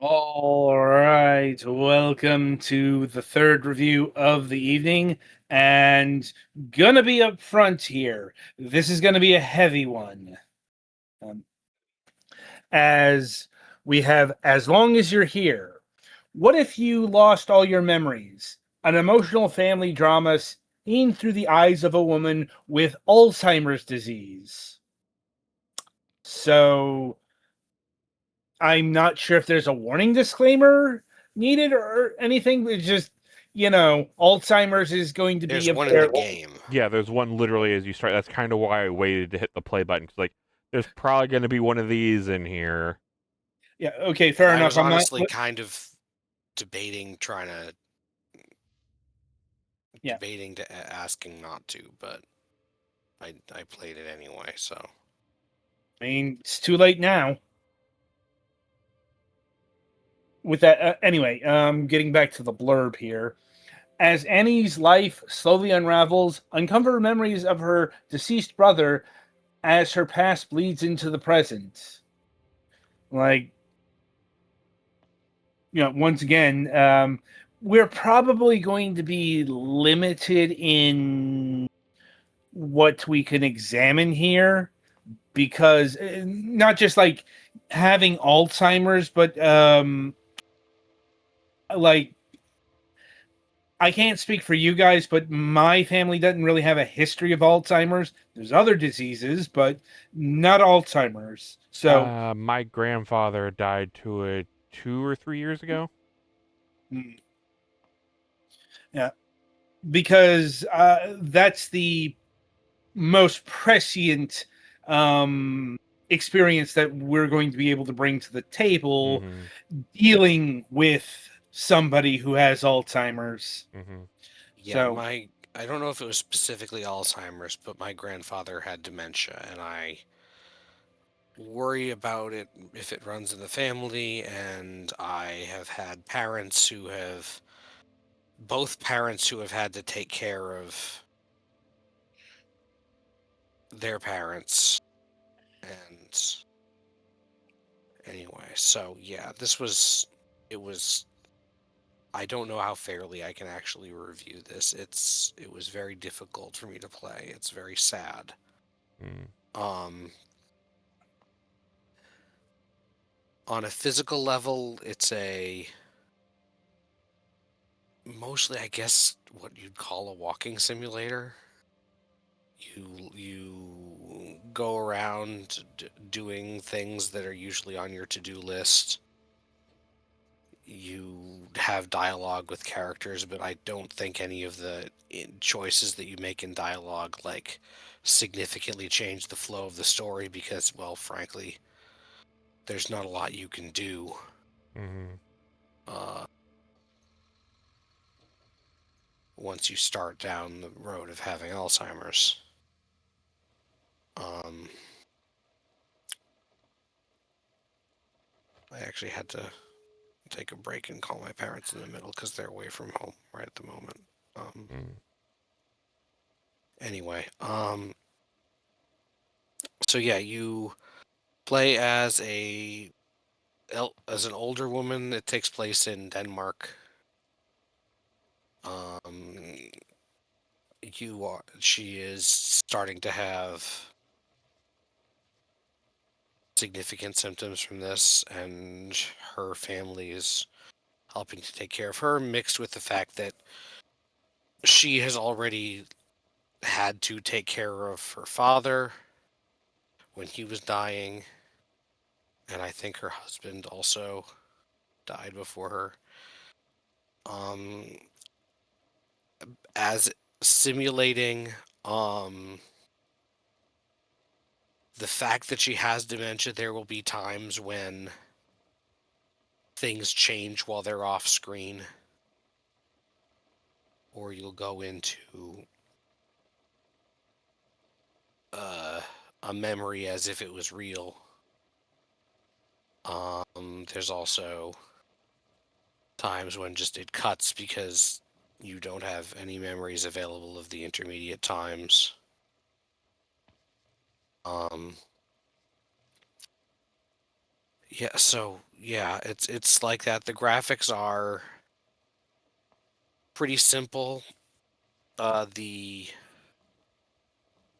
All right, welcome to the third review of the evening, and gonna be up front here. This is gonna be a heavy one, um, as we have As Long As You're Here. What if you lost all your memories? An emotional family drama seen through the eyes of a woman with Alzheimer's disease. So, I'm not sure if there's a warning disclaimer needed or anything. It's just, Alzheimer's is going to There's be a one in the fair. game. Yeah, there's one literally as you start. That's kind of why I waited to hit the play button. Cause there's probably going to be one of these in here. Yeah, okay, And fair I enough. was I'm not. honestly kind of debating Yeah, asking not to, but I played it anyway, so. I mean, it's too late now. With that, anyway, getting back to the blurb here. As Annie's life slowly unravels, uncover memories of her deceased brother as her past bleeds into the present. Like, once again, we're probably going to be limited in what we can examine here because not just like having Alzheimer's, but like I can't speak for you guys, but my family doesn't really have a history of Alzheimer's. There's other diseases, but not Alzheimer's. So, My grandfather died to it 2 or 3 years ago. yeah, because that's the most prescient experience that we're going to be able to bring to the table Mm-hmm. dealing with somebody who has Alzheimer's. Mm-hmm. Yeah, So, I don't know if it was specifically Alzheimer's, but my grandfather had dementia, and I worry about it if it runs in the family, and I have had both parents who have had to take care of their parents, and anyway, so yeah, it was, I don't know how fairly I can actually review this. It was very difficult for me to play. It's very sad. Mm. Um, on a physical level, it's mostly, I guess, what you'd call a walking simulator. You go around doing things that are usually on your to-do list. You have dialogue with characters, but I don't think any of the choices that you make in dialogue significantly change the flow of the story because, well, frankly, there's not a lot you can do Mm-hmm. uh, once you start down the road of having Alzheimer's. Um, I actually had to take a break and call my parents in the middle because they're away from home right at the moment. Um, Mm. anyway, so yeah, you play as as an older woman. It takes place in Denmark. Um, she is starting to have significant symptoms from this, and her family is helping to take care of her, mixed with the fact that she has already had to take care of her father when he was dying, and I think her husband also died before her. Um, as simulating the fact that she has dementia, there will be times when things change while they're off screen, or you'll go into uh, a memory as if it was real. There's also times when just it cuts because you don't have any memories available of the intermediate times. Um, Yeah, so yeah, it's like that. The graphics are pretty simple. The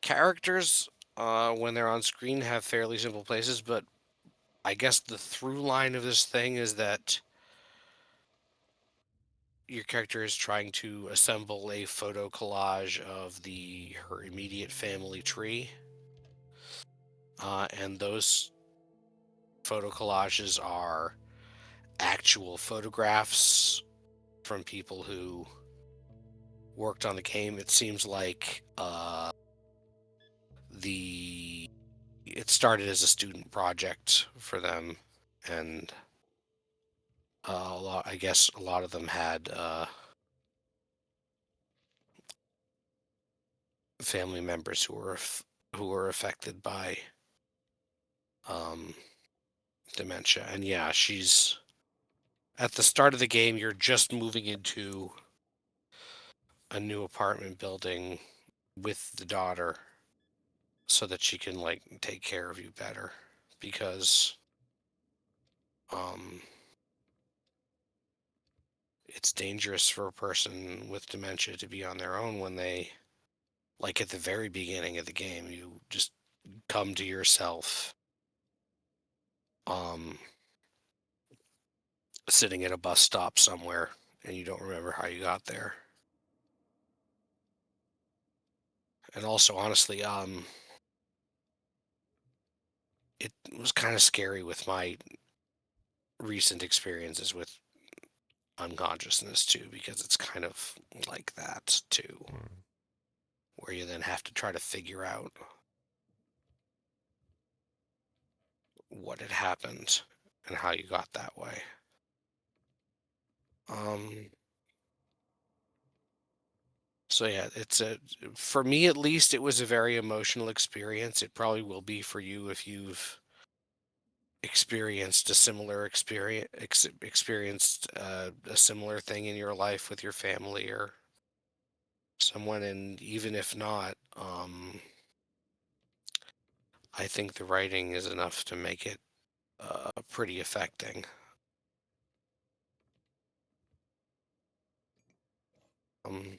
characters, when they're on screen, have fairly simple places, but I guess the through line of this thing is that your character is trying to assemble a photo collage of her immediate family tree, and those photo collages are actual photographs from people who worked on the game. It seems like it started as a student project for them, and I guess a lot of them had family members who were affected by um, dementia. And yeah, she's at the start of the game. You're just moving into a new apartment building with the daughter, so that she can like take care of you better, because um, it's dangerous for a person with dementia to be on their own when they, like at the very beginning of the game, you just come to yourself um, sitting at a bus stop somewhere and you don't remember how you got there. And also, honestly, it was kind of scary with my recent experiences with unconsciousness too, because it's kind of like that too, Mm. where you then have to try to figure out what had happened and how you got that way. So yeah, for me at least, it was a very emotional experience. It probably will be for you if you've experienced a similar experienced a similar thing in your life with your family or someone. And even if not, I think the writing is enough to make it pretty affecting. Um,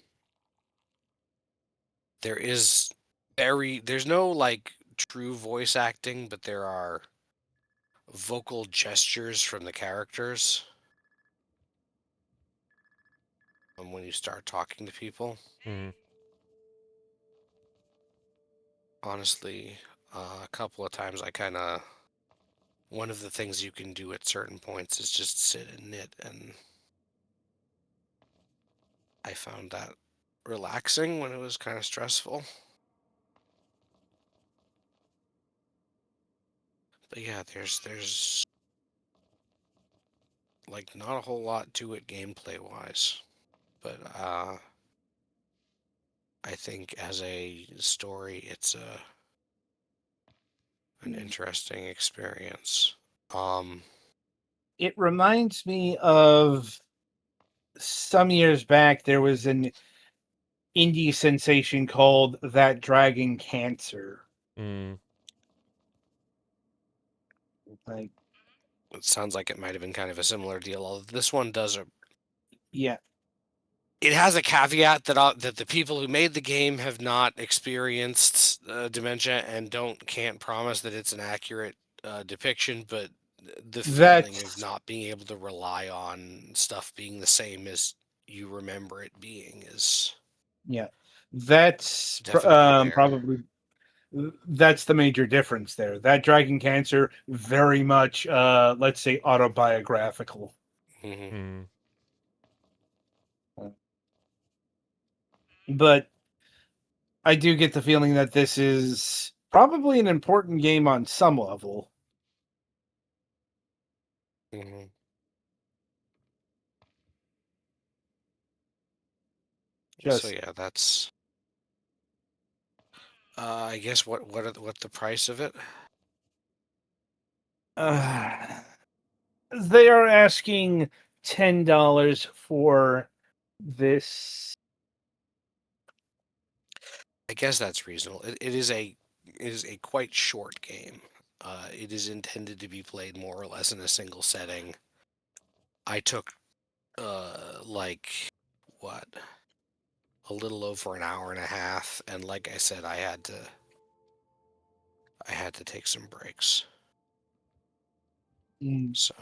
there is there's no like true voice acting, but there are vocal gestures from the characters when you start talking to people. Mm. Honestly, a couple of times one of the things you can do at certain points is just sit and knit, and I found that relaxing when it was kind of stressful. But yeah, there's like not a whole lot to it gameplay wise, but I think as a story, it's an interesting experience. It reminds me of some years back, there was an indie sensation called That Dragon Cancer. Mm. Like, It sounds like it might have been kind of a similar deal. Although this one does yeah, it has a caveat that the people who made the game have not experienced dementia and can't promise that it's an accurate depiction, but the feeling of that's not being able to rely on stuff being the same as you remember it being is yeah, that's definitely there. probably that's the major difference there. That Dragon Cancer very much, let's say, autobiographical. Hmm. Mm. But I do get the feeling that this is probably an important game on some level. Hmm. So Just yeah, that's I guess what the price of it. uh, they are asking $10 for this. I guess that's reasonable. It is a quite short game. It is intended to be played more or less in a single setting. I took like what, a little over an hour and a half, and like I said, I had to take some breaks. So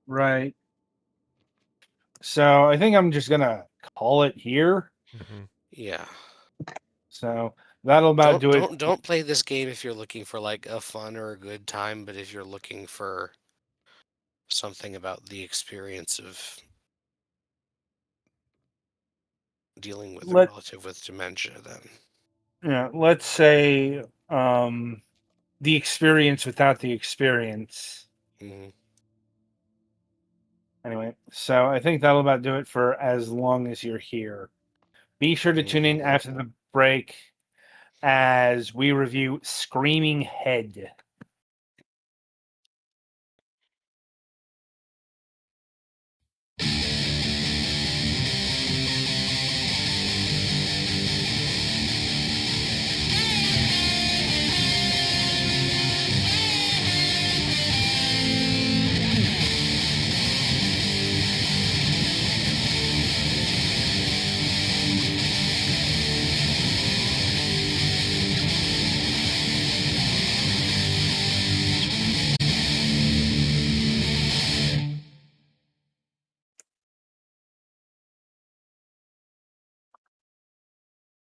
Right. So I think I'm just gonna call it here. yeah. So that'll about do it. Don't play this game if you're looking for like a fun or a good time, but if you're looking for something about the experience of dealing with a Let relative with dementia, then yeah, let's say the experience without the experience. mhm. Anyway, so I think that'll about do it for As Long As You're Here. Be sure to tune in Mhm. after the break as we review Screaming Head.